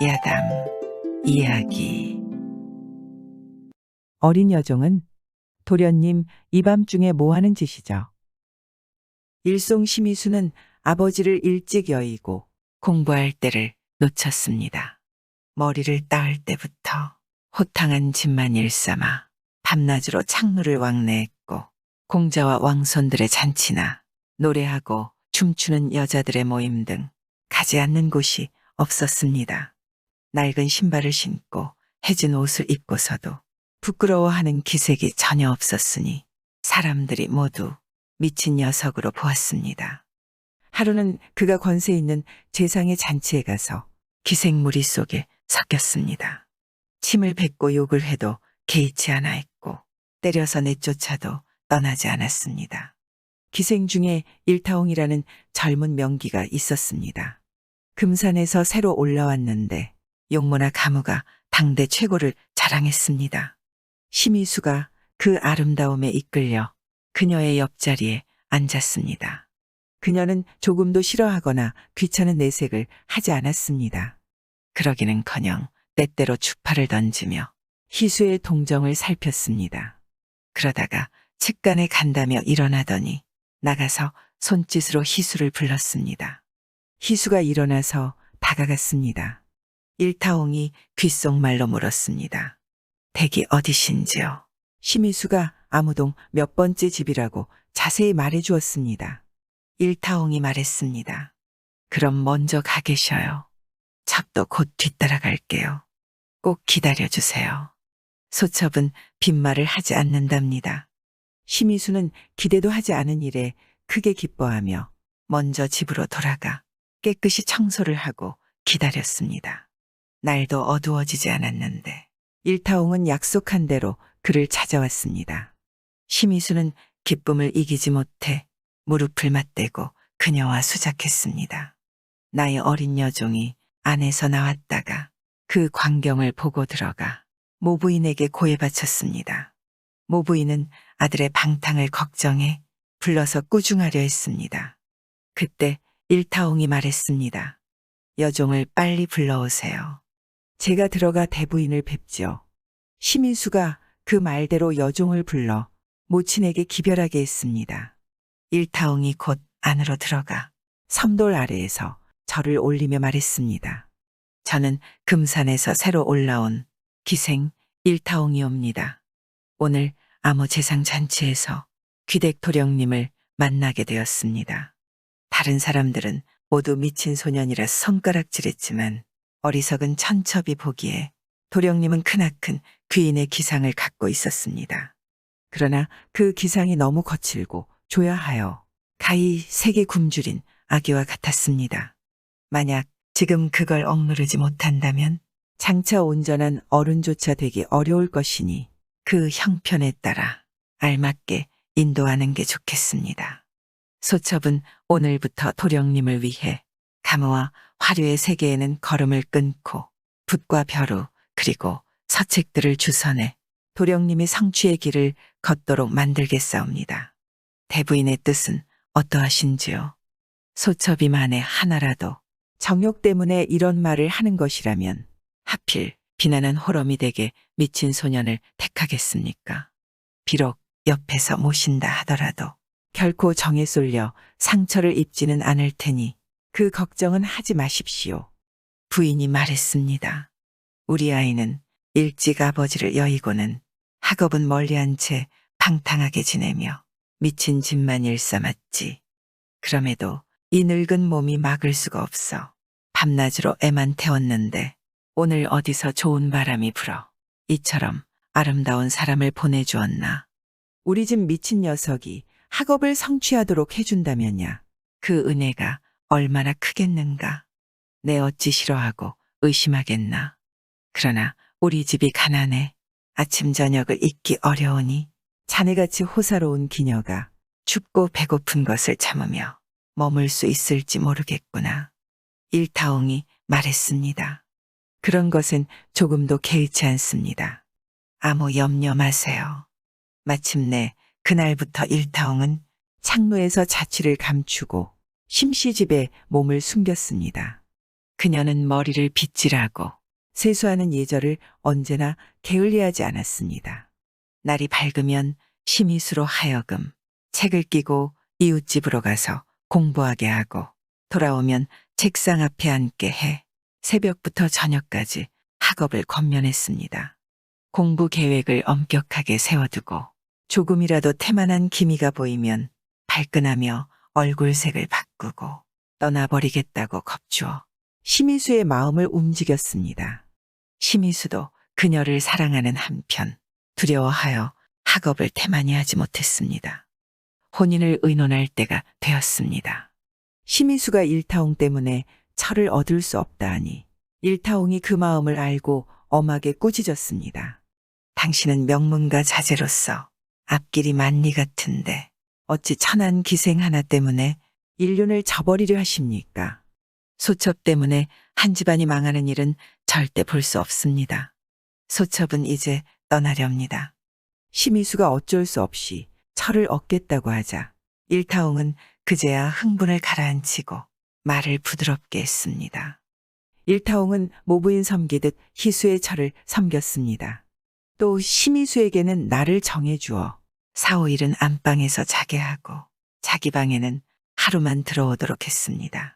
야담 이야기. 어린 여종은 도련님, 이 밤중에 뭐 하는 짓이죠? 일송 심의수는 아버지를 일찍 여의고 공부할 때를 놓쳤습니다. 머리를 따을 때부터 호탕한 집만 일삼아 밤낮으로 창루를 왕래했고, 공자와 왕손들의 잔치나 노래하고 춤추는 여자들의 모임 등 가지 않는 곳이 없었습니다. 낡은 신발을 신고 해진 옷을 입고서도 부끄러워하는 기색이 전혀 없었으니 사람들이 모두 미친 녀석으로 보았습니다. 하루는 그가 권세 있는 재상의 잔치에 가서 기생무리 속에 섞였습니다. 침을 뱉고 욕을 해도 개의치 않아 했고, 때려서 내쫓아도 떠나지 않았습니다. 기생 중에 일타홍이라는 젊은 명기가 있었습니다. 금산에서 새로 올라왔는데 용모나 가무가 당대 최고를 자랑했습니다. 심의수가 그 아름다움에 이끌려 그녀의 옆자리에 앉았습니다. 그녀는 조금도 싫어하거나 귀찮은 내색을 하지 않았습니다. 그러기는커녕 때때로 추파를 던지며 희수의 동정을 살폈습니다. 그러다가 측간에 간다며 일어나더니 나가서 손짓으로 희수를 불렀습니다. 희수가 일어나서 다가갔습니다. 일타홍이 귓속말로 물었습니다. 댁이 어디신지요? 심의수가 아무동 몇 번째 집이라고 자세히 말해 주었습니다. 일타홍이 말했습니다. 그럼 먼저 가 계셔요. 첩도 곧 뒤따라갈게요. 꼭 기다려주세요. 소첩은 빈말을 하지 않는답니다. 심의수는 기대도 하지 않은 일에 크게 기뻐하며 먼저 집으로 돌아가 깨끗이 청소를 하고 기다렸습니다. 날도 어두워지지 않았는데 일타홍은 약속한 대로 그를 찾아왔습니다. 심의수는 기쁨을 이기지 못해 무릎을 맞대고 그녀와 수작했습니다. 나의 어린 여종이 안에서 나왔다가 그 광경을 보고 들어가 모부인에게 고해 바쳤습니다. 모부인은 아들의 방탕을 걱정해 불러서 꾸중하려 했습니다. 그때 일타홍이 말했습니다. 여종을 빨리 불러오세요. 제가 들어가 대부인을 뵙지요. 심의수가 그 말대로 여종을 불러 모친에게 기별하게 했습니다. 일타홍이 곧 안으로 들어가 섬돌 아래에서 절을 올리며 말했습니다. 저는 금산에서 새로 올라온 기생 일타홍이옵니다. 오늘 암호 재상 잔치에서 귀댁 도령님을 만나게 되었습니다. 다른 사람들은 모두 미친 소년이라 손가락질했지만 어리석은 천첩이 보기에 도령님은 크나큰 귀인의 기상을 갖고 있었습니다. 그러나 그 기상이 너무 거칠고 조야하여 가히 색이 굶주린 아기와 같았습니다. 만약 지금 그걸 억누르지 못한다면 장차 온전한 어른조차 되기 어려울 것이니 그 형편에 따라 알맞게 인도하는 게 좋겠습니다. 소첩은 오늘부터 도령님을 위해 가무와 화류의 세계에는 걸음을 끊고 붓과 벼루 그리고 서책들을 주선해 도령님의 성취의 길을 걷도록 만들겠사옵니다. 대부인의 뜻은 어떠하신지요? 소첩이 만에 하나라도 정욕 때문에 이런 말을 하는 것이라면 하필 비난한 호럼이 되게 미친 소년을 택하겠습니까? 비록 옆에서 모신다 하더라도 결코 정에 쏠려 상처를 입지는 않을 테니 그 걱정은 하지 마십시오. 부인이 말했습니다. 우리 아이는 일찍 아버지를 여의고는 학업은 멀리한 채 방탕하게 지내며 미친 집만 일삼았지. 그럼에도 이 늙은 몸이 막을 수가 없어 밤낮으로 애만 태웠는데 오늘 어디서 좋은 바람이 불어 이처럼 아름다운 사람을 보내주었나. 우리 집 미친 녀석이 학업을 성취하도록 해준다면야 그 은혜가 얼마나 크겠는가. 내 어찌 싫어하고 의심하겠나. 그러나 우리 집이 가난해 아침 저녁을 잊기 어려우니 자네같이 호사로운 기녀가 춥고 배고픈 것을 참으며 머물 수 있을지 모르겠구나. 일타홍이 말했습니다. 그런 것은 조금도 개의치 않습니다. 아무 염려 마세요. 마침내 그날부터 일타홍은 창로에서 자취를 감추고 심씨 집에 몸을 숨겼습니다. 그녀는 머리를 빗질하고 세수하는 예절을 언제나 게을리하지 않았습니다. 날이 밝으면 심희수로 하여금 책을 끼고 이웃집으로 가서 공부하게 하고 돌아오면 책상 앞에 앉게 해 새벽부터 저녁까지 학업을 권면했습니다. 공부 계획을 엄격하게 세워두고 조금이라도 태만한 기미가 보이면 발끈하며 얼굴색을 바꾸고 떠나버리겠다고 겁주어 심희수의 마음을 움직였습니다. 심희수도 그녀를 사랑하는 한편 두려워하여 학업을 태만히 하지 못했습니다. 혼인을 의논할 때가 되었습니다. 심희수가 일타홍 때문에 철을 얻을 수 없다 하니 일타홍이 그 마음을 알고 엄하게 꾸짖었습니다. 당신은 명문가 자제로서 앞길이 만리 같은데 어찌 천한 기생 하나 때문에 인륜을 저버리려 하십니까? 소첩 때문에 한 집안이 망하는 일은 절대 볼 수 없습니다. 소첩은 이제 떠나렵니다. 심희수가 어쩔 수 없이 철을 얻겠다고 하자 일타홍은 그제야 흥분을 가라앉히고 말을 부드럽게 했습니다. 일타홍은 모부인 섬기듯 희수의 철을 섬겼습니다. 또 심희수에게는 나를 정해주어 4, 5일은 안방에서 자게 하고 자기 방에는 하루만 들어오도록 했습니다.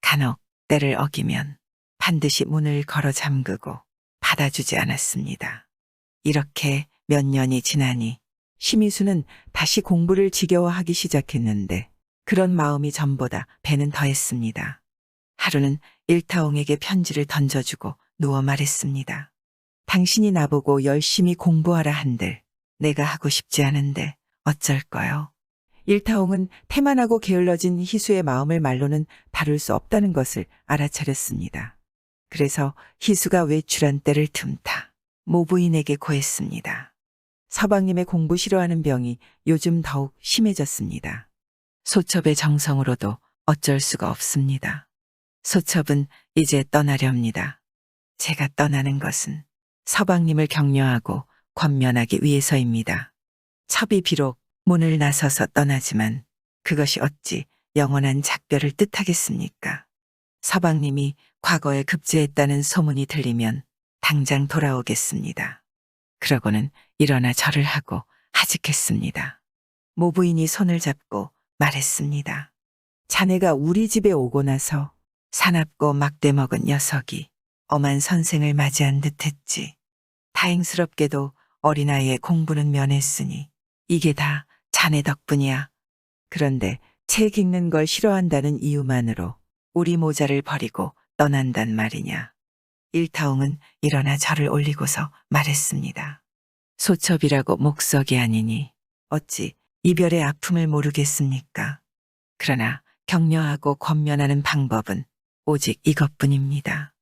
간혹 때를 어기면 반드시 문을 걸어 잠그고 받아주지 않았습니다. 이렇게 몇 년이 지나니 심희수는 다시 공부를 지겨워하기 시작했는데 그런 마음이 전보다 배는 더했습니다. 하루는 일타홍에게 편지를 던져주고 누워 말했습니다. 당신이 나보고 열심히 공부하라 한들 내가 하고 싶지 않은데 어쩔 거요? 일타홍은 태만하고 게을러진 희수의 마음을 말로는 다룰 수 없다는 것을 알아차렸습니다. 그래서 희수가 외출한 때를 틈타 모부인에게 고했습니다. 서방님의 공부 싫어하는 병이 요즘 더욱 심해졌습니다. 소첩의 정성으로도 어쩔 수가 없습니다. 소첩은 이제 떠나렵니다. 제가 떠나는 것은 서방님을 격려하고 권면하기 위해서입니다. 첩이 비록 문을 나서서 떠나지만 그것이 어찌 영원한 작별을 뜻하겠습니까? 서방님이 과거에 급제했다는 소문이 들리면 당장 돌아오겠습니다. 그러고는 일어나 절을 하고 하직했습니다. 모부인이 손을 잡고 말했습니다. 자네가 우리 집에 오고 나서 사납고 막대 먹은 녀석이 엄한 선생을 맞이한 듯했지. 다행스럽게도 어린아이의 공부는 면했으니 이게 다 자네 덕분이야. 그런데 책 읽는 걸 싫어한다는 이유만으로 우리 모자를 버리고 떠난단 말이냐. 일타홍은 일어나 절을 올리고서 말했습니다. 소첩이라고 목석이 아니니 어찌 이별의 아픔을 모르겠습니까? 그러나 격려하고 권면하는 방법은 오직 이것뿐입니다.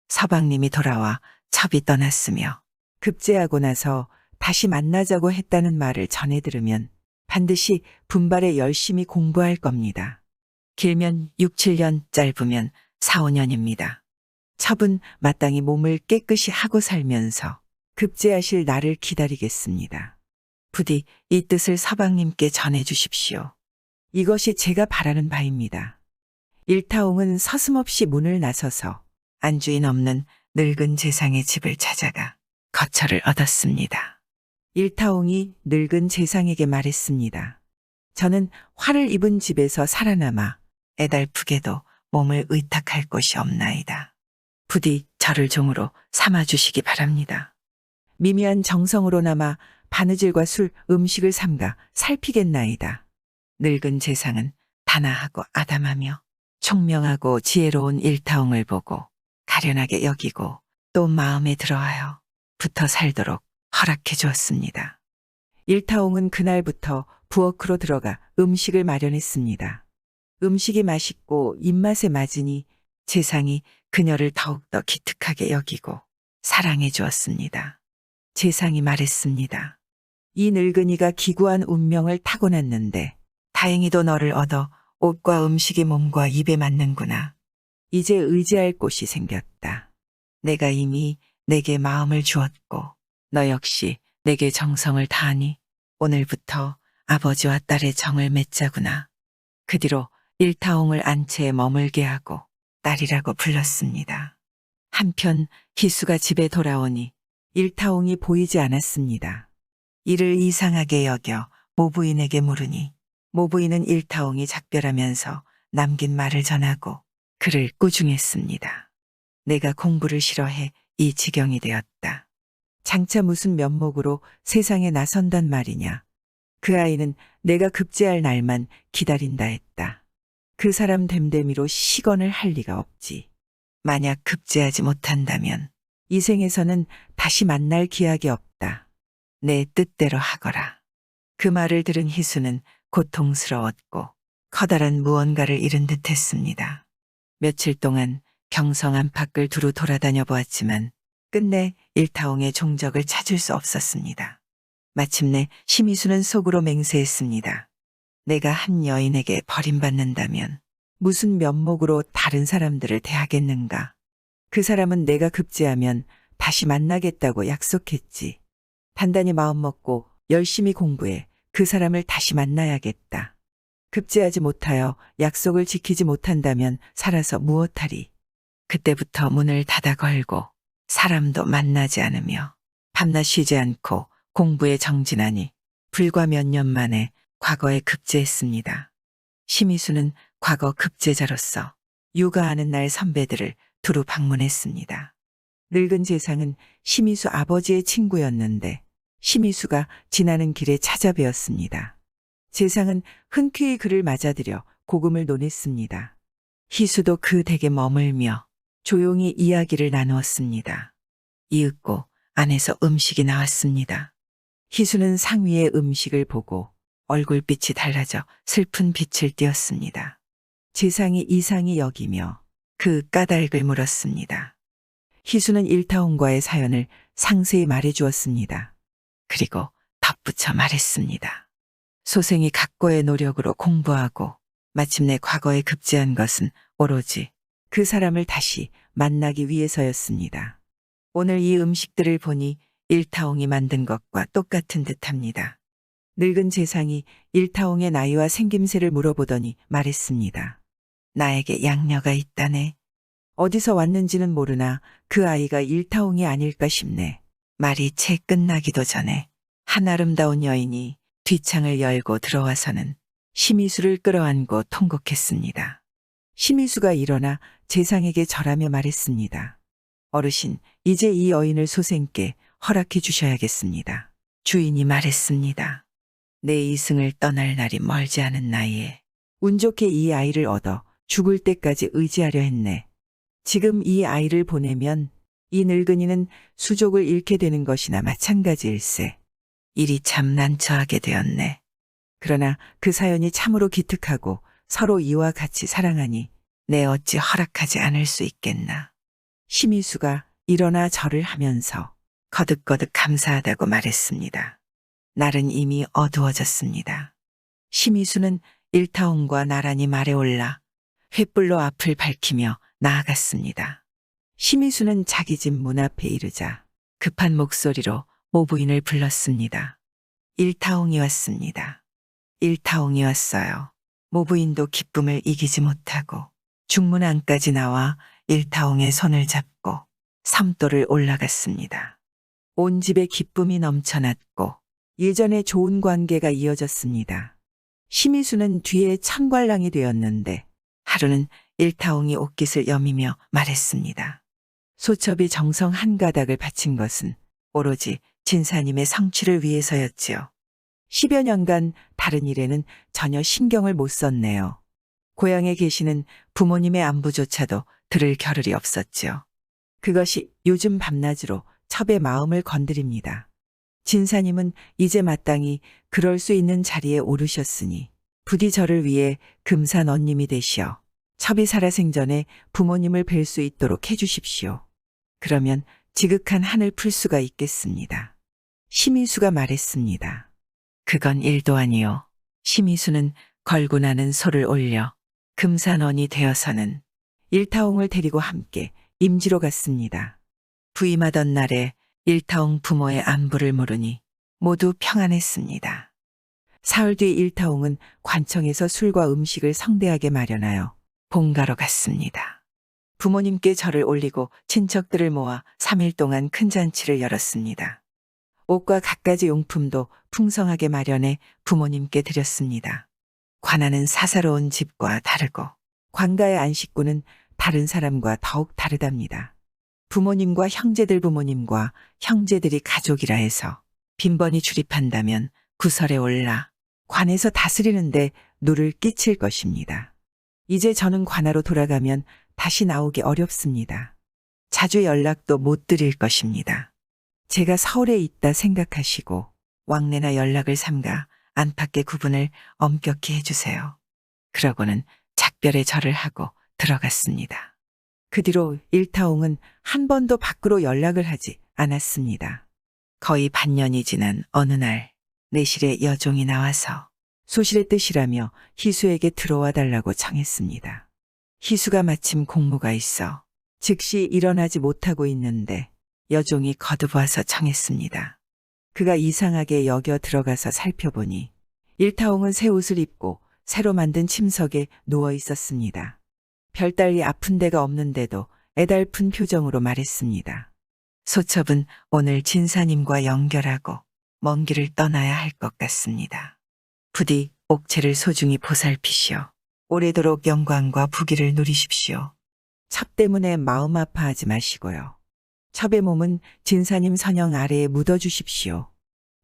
서방님이 돌아와 첩이 떠났으며 급제하고 나서 다시 만나자고 했다는 말을 전해 들으면 반드시 분발해 열심히 공부할 겁니다. 길면 6, 7년, 짧으면 4, 5년입니다. 첩은 마땅히 몸을 깨끗이 하고 살면서 급제하실 날을 기다리겠습니다. 부디 이 뜻을 서방님께 전해 주십시오. 이것이 제가 바라는 바입니다. 일타홍은 서슴없이 문을 나서서 안주인 없는 늙은 재상의 집을 찾아가 거처를 얻었습니다. 일타홍이 늙은 재상에게 말했습니다. 저는 화를 입은 집에서 살아남아 애달프게도 몸을 의탁할 곳이 없나이다. 부디 저를 종으로 삼아주시기 바랍니다. 미미한 정성으로나마 바느질과 술, 음식을 삼가 살피겠나이다. 늙은 재상은 단아하고 아담하며 총명하고 지혜로운 일타홍을 보고 가련하게 여기고 또 마음에 들어하여 붙어 살도록 허락해 주었습니다. 일타홍은 그날부터 부엌으로 들어가 음식을 마련했습니다. 음식이 맛있고 입맛에 맞으니 재상이 그녀를 더욱더 기특하게 여기고 사랑해 주었습니다. 재상이 말했습니다. 이 늙은이가 기구한 운명을 타고났는데 다행히도 너를 얻어 옷과 음식이 몸과 입에 맞는구나. 이제 의지할 곳이 생겼다. 내가 이미 내게 마음을 주었고 너 역시 내게 정성을 다하니 오늘부터 아버지와 딸의 정을 맺자구나. 그 뒤로 일타홍을 안채에 머물게 하고 딸이라고 불렀습니다. 한편 희수가 집에 돌아오니 일타옹이 보이지 않았습니다. 이를 이상하게 여겨 모부인에게 물으니 모부인은 일타옹이 작별하면서 남긴 말을 전하고 그를 꾸중했습니다. 내가 공부를 싫어해 이 지경이 되었다. 장차 무슨 면목으로 세상에 나선단 말이냐. 그 아이는 내가 급제할 날만 기다린다 했다. 그 사람 됨됨이로 시건을 할 리가 없지. 만약 급제하지 못한다면 이 생에서는 다시 만날 기약이 없다. 내 뜻대로 하거라. 그 말을 들은 희수는 고통스러웠고 커다란 무언가를 잃은 듯 했습니다. 며칠 동안 경성 안팎을 두루 돌아다녀 보았지만 끝내 일타옹의 종적을 찾을 수 없었습니다. 마침내 심희수는 속으로 맹세했습니다. 내가 한 여인에게 버림받는다면 무슨 면목으로 다른 사람들을 대하겠는가. 그 사람은 내가 급제하면 다시 만나겠다고 약속했지. 단단히 마음먹고 열심히 공부해 그 사람을 다시 만나야겠다. 급제하지 못하여 약속을 지키지 못한다면 살아서 무엇하리. 그때부터 문을 닫아 걸고 사람도 만나지 않으며 밤낮 쉬지 않고 공부에 정진하니 불과 몇 년 만에 과거에 급제했습니다. 심희수는 과거 급제자로서 육아하는 날 선배들을 두루 방문했습니다. 늙은 재상은 심희수 아버지의 친구였는데 심희수가 지나는 길에 찾아뵈었습니다. 재상은 흔쾌히 그를 맞아들여 고금을 논했습니다. 희수도 그 댁에 머물며 조용히 이야기를 나누었습니다. 이윽고 안에서 음식이 나왔습니다. 희수는 상위의 음식을 보고 얼굴빛이 달라져 슬픈 빛을 띠었습니다. 재상이 이상히 여기며 그 까닭을 물었습니다. 희수는 일타옹과의 사연을 상세히 말해주었습니다. 그리고 덧붙여 말했습니다. 소생이 각고의 노력으로 공부하고 마침내 과거에 급제한 것은 오로지 그 사람을 다시 만나기 위해서였습니다. 오늘 이 음식들을 보니 일타옹이 만든 것과 똑같은 듯합니다. 늙은 재상이 일타옹의 나이와 생김새를 물어보더니 말했습니다. 나에게 양녀가 있다네. 어디서 왔는지는 모르나 그 아이가 일타옹이 아닐까 싶네. 말이 채 끝나기도 전에 한 아름다운 여인이 뒷창을 열고 들어와서는 심희수를 끌어안고 통곡했습니다. 심희수가 일어나 재상에게 절하며 말했습니다. 어르신, 이제 이 여인을 소생께 허락해 주셔야겠습니다. 주인이 말했습니다. 내 이승을 떠날 날이 멀지 않은 나이에 운 좋게 이 아이를 얻어 죽을 때까지 의지하려 했네. 지금 이 아이를 보내면 이 늙은이는 수족을 잃게 되는 것이나 마찬가지일세. 일이 참 난처하게 되었네. 그러나 그 사연이 참으로 기특하고 서로 이와 같이 사랑하니 내 어찌 허락하지 않을 수 있겠나. 심희수가 일어나 절을 하면서 거듭거듭 감사하다고 말했습니다. 날은 이미 어두워졌습니다. 심희수는 일타옹과 나란히 말에 올라 횃불로 앞을 밝히며 나아갔습니다. 심희수는 자기 집 문 앞에 이르자 급한 목소리로 모부인을 불렀습니다. 일타옹이 왔습니다. 일타옹이 왔어요. 모부인도 기쁨을 이기지 못하고 중문 안까지 나와 일타옹의 손을 잡고 삼도를 올라갔습니다. 온 집에 기쁨이 넘쳐났고 예전에 좋은 관계가 이어졌습니다. 심희수는 뒤에 천관랑이 되었는데 하루는 일타옹이 옷깃을 여미며 말했습니다. 소첩이 정성 한 가닥을 바친 것은 오로지 진사님의 성취를 위해서였지요. 10여 년간 다른 일에는 전혀 신경을 못 썼네요. 고향에 계시는 부모님의 안부조차도 들을 겨를이 없었지요. 그것이 요즘 밤낮으로 첩의 마음을 건드립니다. 진사님은 이제 마땅히 그럴 수 있는 자리에 오르셨으니 부디 저를 위해 금산 언님이 되시어 첩이 살아생전에 부모님을 뵐 수 있도록 해주십시오. 그러면 지극한 한을 풀 수가 있겠습니다. 심희수가 말했습니다. 그건 일도 아니요. 심희수는 걸고 나는 소를 올려 금산원이 되어서는 일타옹을 데리고 함께 임지로 갔습니다. 부임하던 날에 일타옹 부모의 안부를 물으니 모두 평안했습니다. 사흘 뒤 일타옹은 관청에서 술과 음식을 성대하게 마련하여 본가로 갔습니다. 부모님께 절을 올리고 친척들을 모아 3일 동안 큰 잔치를 열었습니다. 옷과 갖가지 용품도 풍성하게 마련해 부모님께 드렸습니다. 관아는 사사로운 집과 다르고 관가의 안식구는 다른 사람과 더욱 다르답니다. 부모님과 형제들 부모님과 형제들이 가족이라 해서 빈번히 출입한다면 구설에 올라 관에서 다스리는데 누를 끼칠 것입니다. 이제 저는 관아로 돌아가면 다시 나오기 어렵습니다. 자주 연락도 못 드릴 것입니다. 제가 서울에 있다 생각하시고 왕래나 연락을 삼가 안팎의 구분을 엄격히 해주세요. 그러고는 작별의 절을 하고 들어갔습니다. 그 뒤로 일타옹은 한 번도 밖으로 연락을 하지 않았습니다. 거의 반년이 지난 어느 날 내실에 여종이 나와서 소실의 뜻이라며 희수에게 들어와 달라고 청했습니다. 희수가 마침 공무가 있어 즉시 일어나지 못하고 있는데 여종이 거듭 와서 청했습니다. 그가 이상하게 여겨 들어가서 살펴보니 일타옹은 새 옷을 입고 새로 만든 침석에 누워 있었습니다. 별달리 아픈 데가 없는데도 애달픈 표정으로 말했습니다. 소첩은 오늘 진사님과 연결하고 먼 길을 떠나야 할 것 같습니다. 부디 옥체를 소중히 보살피시오. 오래도록 영광과 부귀를 누리십시오. 첩 때문에 마음 아파하지 마시고요. 첩의 몸은 진사님 선영 아래에 묻어주십시오.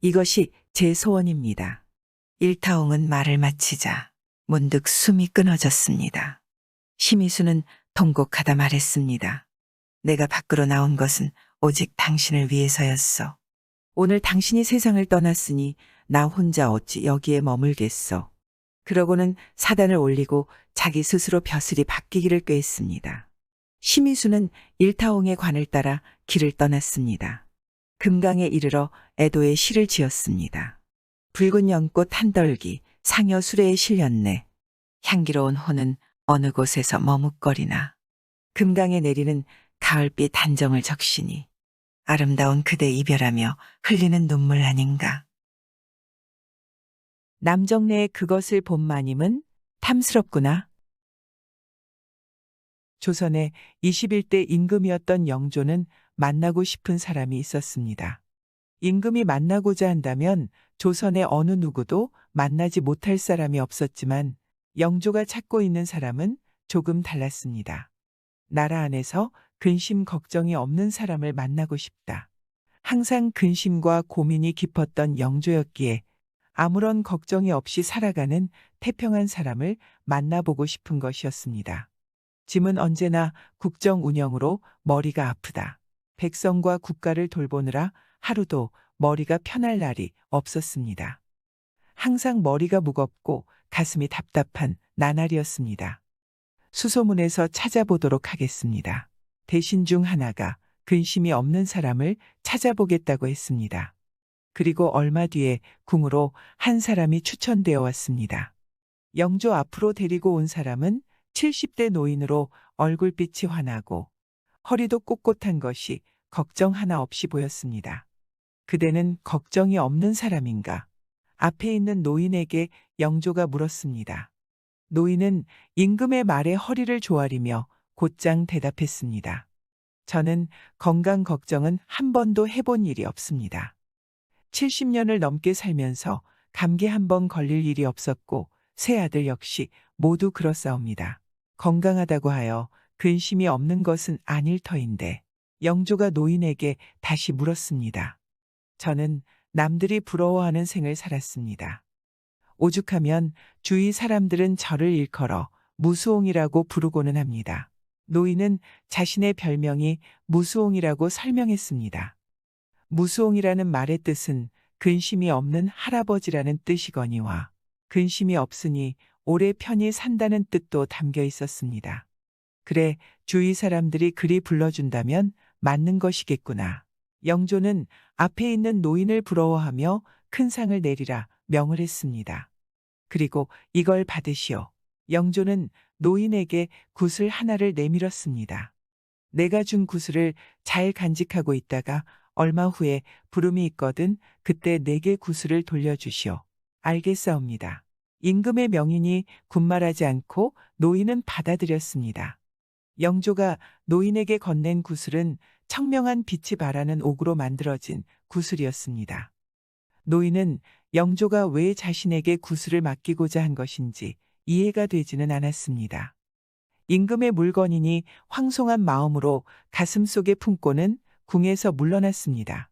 이것이 제 소원입니다. 일타옹은 말을 마치자 문득 숨이 끊어졌습니다. 심희수는 통곡하다 말했습니다. 내가 밖으로 나온 것은 오직 당신을 위해서였소. 오늘 당신이 세상을 떠났으니 나 혼자 어찌 여기에 머물겠소. 그러고는 사단을 올리고 자기 스스로 벼슬이 바뀌기를 꾀했습니다. 심희수는 일타옹의 관을 따라 길을 떠났습니다. 금강에 이르러 애도에 시를 지었습니다. 붉은 연꽃 한 덜기 상여 수레에 실렸네. 향기로운 호는 어느 곳에서 머뭇거리나. 금강에 내리는 가을빛 단정을 적시니 아름다운 그대 이별하며 흘리는 눈물 아닌가. 남정네의 그것을 본 마님은 탐스럽구나. 조선의 21대 임금이었던 영조는 만나고 싶은 사람이 있었습니다. 임금이 만나고자 한다면 조선의 어느 누구도 만나지 못할 사람이 없었지만 영조가 찾고 있는 사람은 조금 달랐습니다. 나라 안에서 근심 걱정이 없는 사람을 만나고 싶다. 항상 근심과 고민이 깊었던 영조였기에 아무런 걱정이 없이 살아가는 태평한 사람을 만나보고 싶은 것이었습니다. 짐은 언제나 국정 운영으로 머리가 아프다. 백성과 국가를 돌보느라 하루도 머리가 편할 날이 없었습니다. 항상 머리가 무겁고 가슴이 답답한 나날이었습니다. 수소문에서 찾아보도록 하겠습니다. 대신 중 하나가 근심이 없는 사람을 찾아보겠다고 했습니다. 그리고 얼마 뒤에 궁으로 한 사람이 추천되어 왔습니다. 영조 앞으로 데리고 온 사람은 70대 노인으로 얼굴빛이 환하고 허리도 꼿꼿한 것이 걱정 하나 없이 보였습니다. 그대는 걱정이 없는 사람인가? 앞에 있는 노인에게 영조가 물었습니다. 노인은 임금의 말에 허리를 조아리며 곧장 대답했습니다. 저는 건강 걱정은 한 번도 해본 일이 없습니다. 70년을 넘게 살면서 감기 한 번 걸릴 일이 없었고 세 아들 역시 모두 그렇사옵니다. 건강하다고 하여 근심이 없는 것은 아닐 터인데 영조가 노인에게 다시 물었습니다. 저는 남들이 부러워하는 생을 살았습니다. 오죽하면 주위 사람들은 저를 일컬어 무수옹이라고 부르고는 합니다. 노인은 자신의 별명이 무수옹이라고 설명했습니다. 무수옹이라는 말의 뜻은 근심이 없는 할아버지라는 뜻이거니와 근심이 없으니 오래 편히 산다는 뜻도 담겨 있었습니다. 그래, 주위 사람들이 그리 불러준다면 맞는 것이겠구나. 영조는 앞에 있는 노인을 부러워하며 큰 상을 내리라 명을 했습니다. 그리고 이걸 받으시오. 영조는 노인에게 굿을 하나를 내밀었습니다. 내가 준 굿을 잘 간직하고 있다가 얼마 후에 부름이 있거든 그때 내게 굿을 돌려주시오. 알겠사옵니다. 임금의 명이니 군말하지 않고 노인은 받아들였습니다. 영조가 노인에게 건넨 구슬은 청명한 빛이 바라는 옥으로 만들어진 구슬이었습니다. 노인은 영조가 왜 자신에게 구슬을 맡기고자 한 것인지 이해가 되지는 않았습니다. 임금의 물건이니 황송한 마음으로 가슴속에 품고는 궁에서 물러났습니다.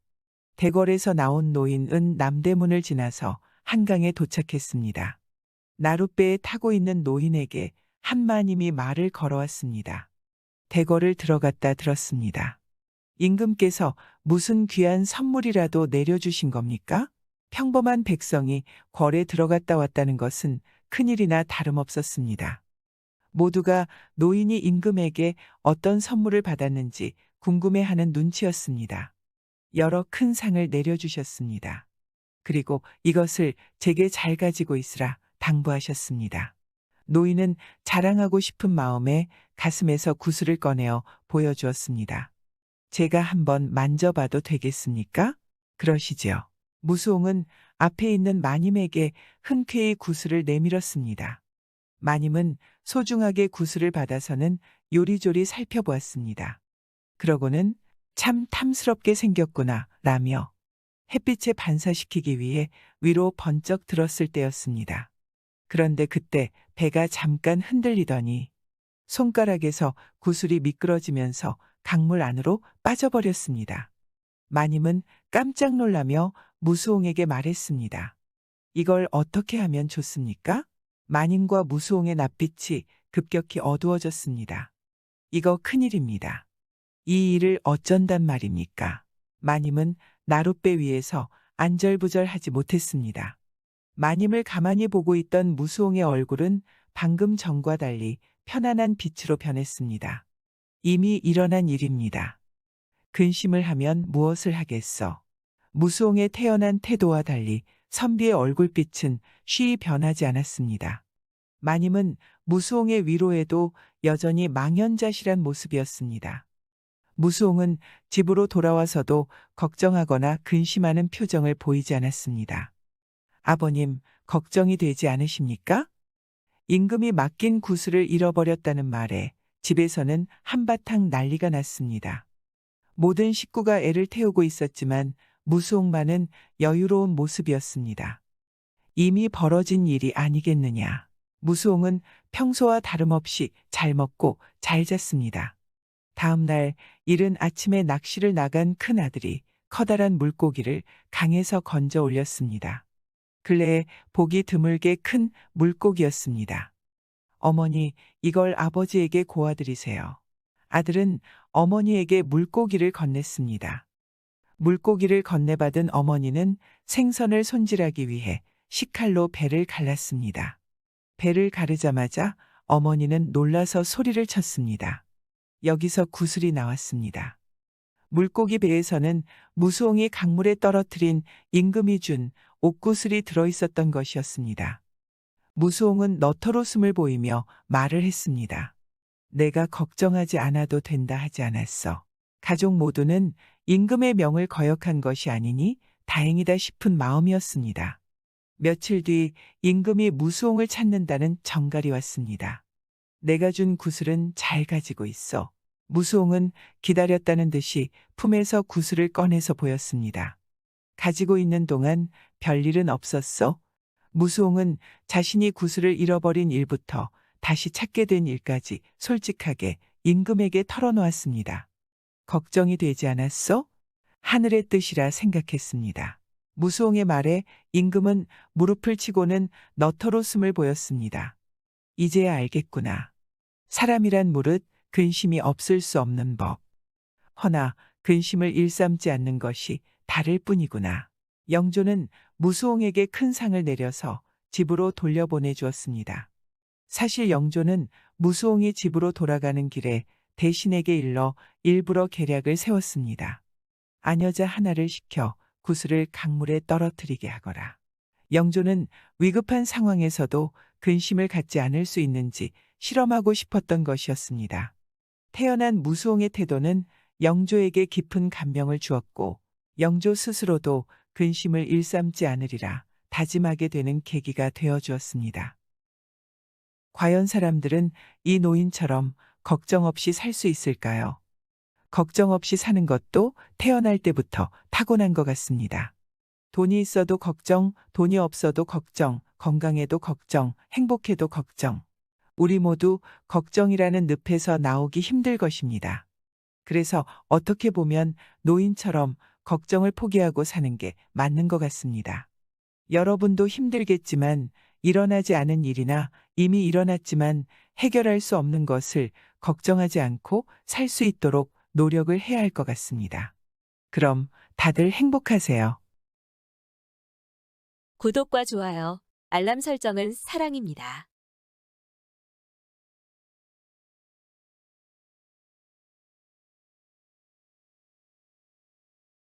대궐에서 나온 노인은 남대문을 지나서 한강에 도착했습니다. 나룻배에 타고 있는 노인에게 한 마님이 말을 걸어왔습니다. 대궐을 들어갔다 들었습니다. 임금께서 무슨 귀한 선물이라도 내려주신 겁니까? 평범한 백성이 궐에 들어갔다 왔다는 것은 큰일이나 다름없었습니다. 모두가 노인이 임금에게 어떤 선물을 받았는지 궁금해하는 눈치였습니다. 여러 큰 상을 내려주셨습니다. 그리고 이것을 제게 잘 가지고 있으라 당부하셨습니다. 노인은 자랑하고 싶은 마음에 가슴에서 구슬을 꺼내어 보여주었습니다. 제가 한번 만져봐도 되겠습니까? 그러시지요. 무수옹은 앞에 있는 마님에게 흔쾌히 구슬을 내밀었습니다. 마님은 소중하게 구슬을 받아서는 요리조리 살펴보았습니다. 그러고는 참 탐스럽게 생겼구나 라며 햇빛에 반사시키기 위해 위로 번쩍 들었을 때였습니다. 그런데 그때 배가 잠깐 흔들리더니 손가락에서 구슬이 미끄러지면서 강물 안으로 빠져버렸습니다. 마님은 깜짝 놀라며 무수옹에게 말했습니다. 이걸 어떻게 하면 좋습니까? 마님과 무수옹의 낯빛이 급격히 어두워졌습니다. 이거 큰일입니다. 이 일을 어쩐단 말입니까? 마님은 나룻배 위에서 안절부절하지 못했습니다. 마님을 가만히 보고 있던 무수옹의 얼굴은 방금 전과 달리 편안한 빛으로 변했습니다. 이미 일어난 일입니다. 근심을 하면 무엇을 하겠어? 무수옹의 태연한 태도와 달리 선비의 얼굴빛은 쉬이 변하지 않았습니다. 마님은 무수옹의 위로에도 여전히 망연자실한 모습이었습니다. 무수옹은 집으로 돌아와서도 걱정하거나 근심하는 표정을 보이지 않았습니다. 아버님, 걱정이 되지 않으십니까? 임금이 맡긴 구슬을 잃어버렸다는 말에 집에서는 한바탕 난리가 났습니다. 모든 식구가 애를 태우고 있었지만 무수옹만은 여유로운 모습이었습니다. 이미 벌어진 일이 아니겠느냐. 무수옹은 평소와 다름없이 잘 먹고 잘 잤습니다. 다음 날 이른 아침에 낚시를 나간 큰아들이 커다란 물고기를 강에서 건져 올렸습니다. 근래에 보기 드물게 큰 물고기였습니다. 어머니, 이걸 아버지에게 고아드리세요. 아들은 어머니에게 물고기를 건넸습니다. 물고기를 건네받은 어머니는 생선을 손질하기 위해 식칼로 배를 갈랐습니다. 배를 가르자마자 어머니는 놀라서 소리를 쳤습니다. 여기서 구슬이 나왔습니다. 물고기 배에서는 무수옹이 강물에 떨어뜨린 임금이 준 옥구슬이 들어있었던 것이었습니다. 무수옹은 너털웃음을 보이며 말을 했습니다. 내가 걱정하지 않아도 된다 하지 않았어. 가족 모두는 임금의 명을 거역한 것이 아니니 다행이다 싶은 마음이었습니다. 며칠 뒤 임금이 무수옹을 찾는다는 정갈이 왔습니다. 내가 준 구슬은 잘 가지고 있어. 무수옹은 기다렸다는 듯이 품에서 구슬을 꺼내서 보였습니다. 가지고 있는 동안 별일은 없었어. 무수옹은 자신이 구슬을 잃어버린 일부터 다시 찾게 된 일까지 솔직하게 임금에게 털어놓았습니다. 걱정이 되지 않았어? 하늘의 뜻이라 생각했습니다. 무수옹의 말에 임금은 무릎을 치고는 너털웃음을 보였습니다. 이제야 알겠구나. 사람이란 무릇 근심이 없을 수 없는 법. 허나 근심을 일삼지 않는 것이 다를 뿐이구나. 영조는 무수옹에게 큰 상을 내려서 집으로 돌려보내 주었습니다. 사실 영조는 무수옹이 집으로 돌아가는 길에 대신에게 일러 일부러 계략을 세웠습니다. 아녀자 하나를 시켜 구슬을 강물에 떨어뜨리게 하거라. 영조는 위급한 상황에서도 근심을 갖지 않을 수 있는지 실험하고 싶었던 것이었습니다. 태어난 무수옹의 태도는 영조에게 깊은 감명을 주었고 영조 스스로도 근심을 일삼지 않으리라 다짐하게 되는 계기가 되어 주었습니다. 과연 사람들은 이 노인처럼 걱정 없이 살 수 있을까요? 걱정 없이 사는 것도 태어날 때부터 타고난 것 같습니다. 돈이 있어도 걱정, 돈이 없어도 걱정, 건강해도 걱정, 행복해도 걱정. 우리 모두 걱정이라는 늪에서 나오기 힘들 것입니다. 그래서 어떻게 보면 노인처럼 걱정을 포기하고 사는 게 맞는 것 같습니다. 여러분도 힘들겠지만 일어나지 않은 일이나 이미 일어났지만 해결할 수 없는 것을 걱정하지 않고 살 수 있도록 노력을 해야 할 것 같습니다. 그럼 다들 행복하세요. 구독과 좋아요, 알람 설정은 사랑입니다.